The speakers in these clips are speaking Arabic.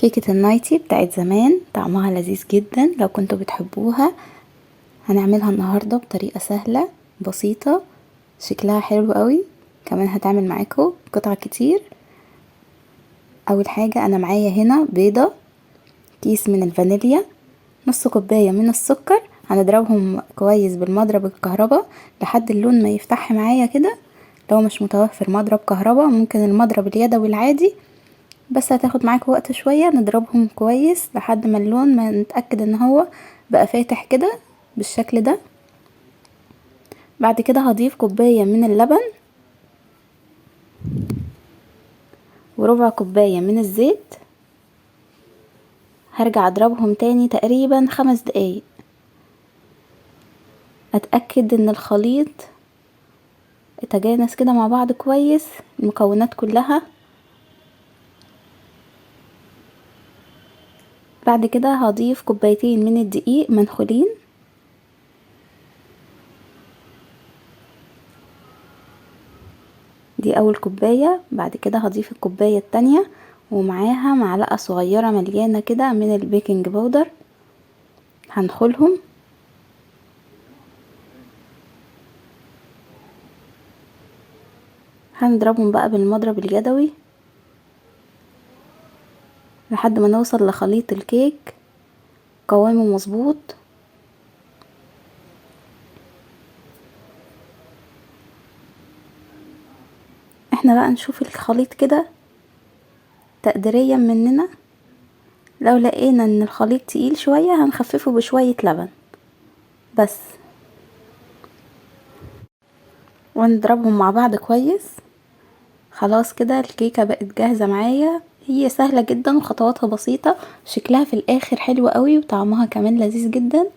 كيكة النايتي بتاعت زمان طعمها لذيذ جدا لو كنتوا بتحبوها. هنعملها النهاردة بطريقة سهلة بسيطة، شكلها حلو قوي، كمان هتعمل معاكم قطع كتير. اول حاجة انا معايا هنا بيضة، كيس من الفانيليا، نص كوباية من السكر. هنضربهم كويس بالمضرب الكهرباء لحد اللون ما يفتح معايا كده. لو مش متوفر مضرب كهرباء ممكن المضرب اليدوي العادي، بس هتاخد معاك وقت شوية. نضربهم كويس لحد ما اللون ما نتأكد ان هو بقى فاتح كده بالشكل ده. بعد كده هضيف كوباية من اللبن وربع كوباية من الزيت. هرجع اضربهم تاني تقريبا 5 دقايق، اتأكد ان الخليط اتجانس كده مع بعض كويس، المكونات كلها. بعد كده هضيف كوبايتين من الدقيق منخولين، دي اول كوباية. بعد كده هضيف الكوباية التانية ومعاها معلقة صغيرة مليانة كده من البيكنج باودر، هنخلهم. هنضربهم بقى بالمضرب اليدوي لحد ما نوصل لخليط الكيك قوامه مظبوط. احنا بقى نشوف الخليط كده تقديريا مننا، لو لقينا ان الخليط تقيل شوية هنخففه بشوية لبن بس، ونضربهم مع بعض كويس. خلاص كده الكيكة بقت جاهزة معايا، هي سهلة جدا وخطواتها بسيطة، شكلها في الاخر حلو قوي وطعمها كمان لذيذ جدا،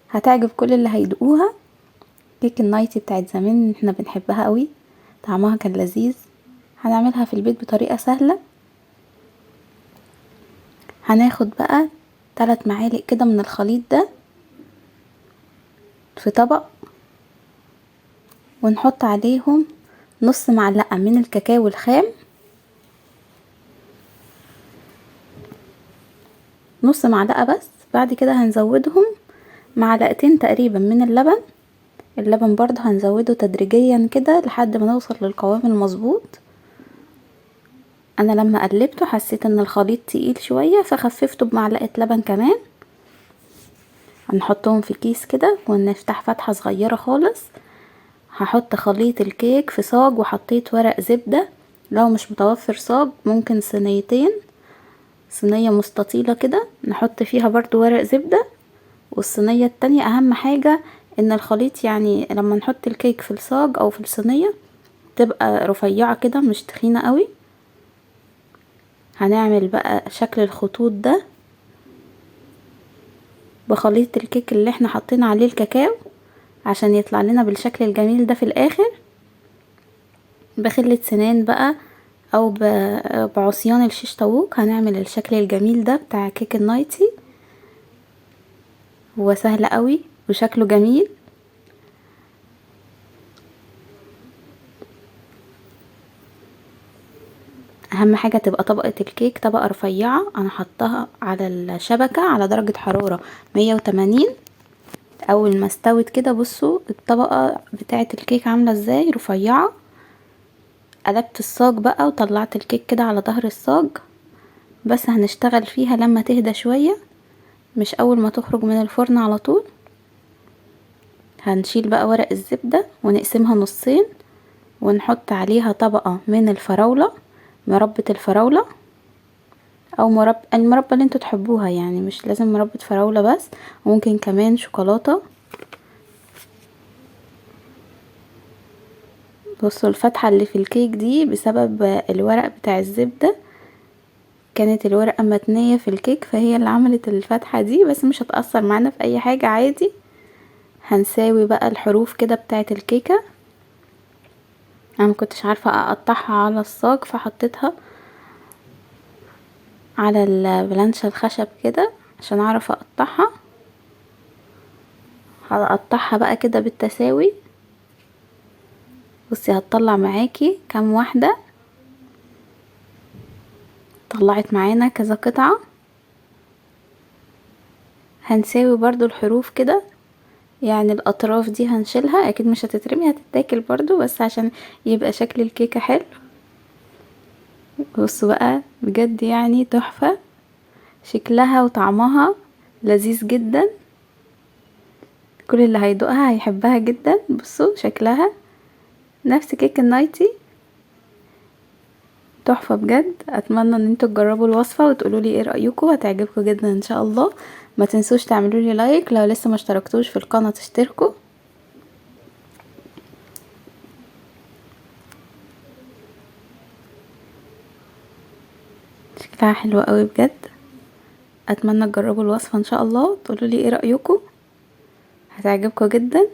هتعجب كل اللي هيدوقوها. كيك النايتي بتاعت زمان احنا بنحبها قوي، طعمها كان لذيذ. هنعملها في البيت بطريقة سهلة. هناخد بقى 3 معالق كده من الخليط ده في طبق، ونحط عليهم نص معلقة من الكاكاو الخام، نص معلقة بس. بعد كده هنزودهم معلقتين تقريبا من اللبن. اللبن برضه هنزوده تدريجيا كده لحد ما نوصل للقوام المظبوط. انا لما قلبته حسيت ان الخليط تقيل شوية فخففته بمعلقة لبن كمان. هنحطهم في كيس كده ونفتح فتحة صغيرة خالص. هحط خليط الكيك في صاج وحطيت ورق زبدة، لو مش متوفر صاج ممكن صينيتين، صينية مستطيلة كده نحط فيها برضو ورق زبدة. والصينية التانية اهم حاجة ان الخليط يعني لما نحط الكيك في الصاج او في الصينية تبقى رفيعة كده مش تخينة قوي. هنعمل بقى شكل الخطوط ده بخليط الكيك اللي احنا حطينا عليه الكاكاو عشان يطلع لنا بالشكل الجميل ده في الاخر. بخلة سنان بقى او بعصيان الشيش طاووق هنعمل الشكل الجميل ده بتاع كيك النايتي. هو سهل قوي وشكله جميل. اهم حاجة تبقى طبقة الكيك طبقة رفيعة. انا حطها على الشبكة على درجة حرارة 180. اول ما استوت كده بصوا الطبقة بتاعة الكيك عاملة ازاي رفيعة. قلبت الصاج بقى وطلعت الكيك كده على ظهر الصاج، بس هنشتغل فيها لما تهدى شوية مش اول ما تخرج من الفرن على طول. هنشيل بقى ورق الزبدة ونقسمها نصين ونحط عليها طبقة من الفراولة، مربى الفراولة او المربى اللي انتوا تحبوها، يعني مش لازم مربى فراولة بس، ممكن كمان شوكولاتة. بصوا الفتحة اللي في الكيك دي بسبب الورق بتاع الزبدة، كانت الورقة متنية في الكيك فهي اللي عملت الفتحة دي، بس مش هتأثر معانا في اي حاجة عادي. هنساوي بقى الحروف كده بتاعت الكيكة. انا مكنتش عارفة اقطعها على الصاج فحطيتها على البلانشة الخشب كده عشان اعرف اقطعها. هقطعها بقى كده بالتساوي. بصي هتطلع معاكي كام واحدة، طلعت معانا كذا قطعة. هنساوي برضو الحروف كده، يعني الاطراف دي هنشيلها، اكيد مش هتترمي، هتتاكل برضو، بس عشان يبقى شكل الكيكة حلو. بصوا بقى بجد يعني تحفة، شكلها وطعمها لذيذ جدا، كل اللي هيدوقها هيحبها جدا. بصوا شكلها نفس كيك النايتي، تحفة بجد. اتمنى ان انتوا تجربوا الوصفة وتقولولي ايه رأيكم، هتعجبكم جدا ان شاء الله. ما تنسوش تعملولي لايك، لو لسه ما اشتركتوش في القناة تشتركوا. شكلها حلو قوي بجد. اتمنى تجربوا الوصفة ان شاء الله، تقولولي ايه رأيكم، هتعجبكم جدا.